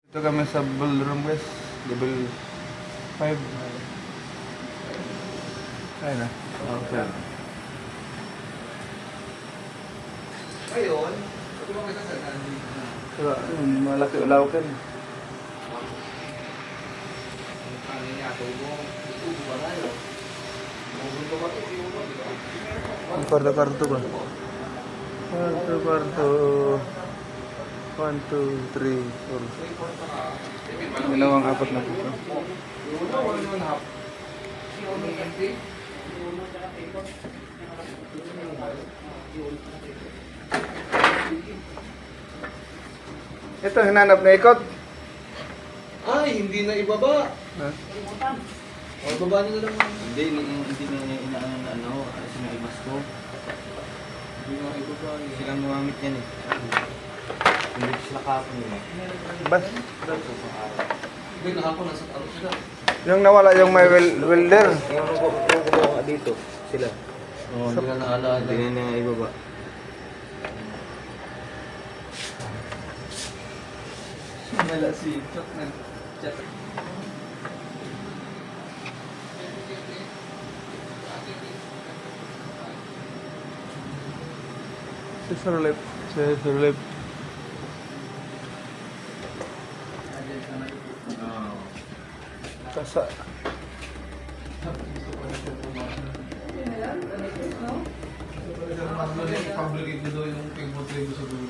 Ito kami sa ballroom guys. Level 5. Ayun na. Okay. Ngayon, pag mo kita sa nandito na. Diba, malaki ulaw ka rin. Ano niya, tubo. Tubo ba na yun? Tubo ba ito? Tubo ba ito? Ang kwarto-kwarto ba? Kwarto-kwarto. 1, 2, 3, 4. Dalawang apat na po. Ito, hinanap na ikot. Ay, hindi na ibaba. Ha? O, ibaba nyo na lang. Hindi na inaano na ano, sinalimas ko. Hindi na ibaba. Silang gumamit yan eh. Hindi sila kapon yun eh. Bas. Hindi, nakapon nasa ano sila. Yung nawala yung may welder. Yung gumawa dito, sila. Oo, hindi na naalala. Hindi na ibaba. Nala si Chok na chat. Sir left. Sir left. Kasa. Public ito daw yung kay Motrigo sa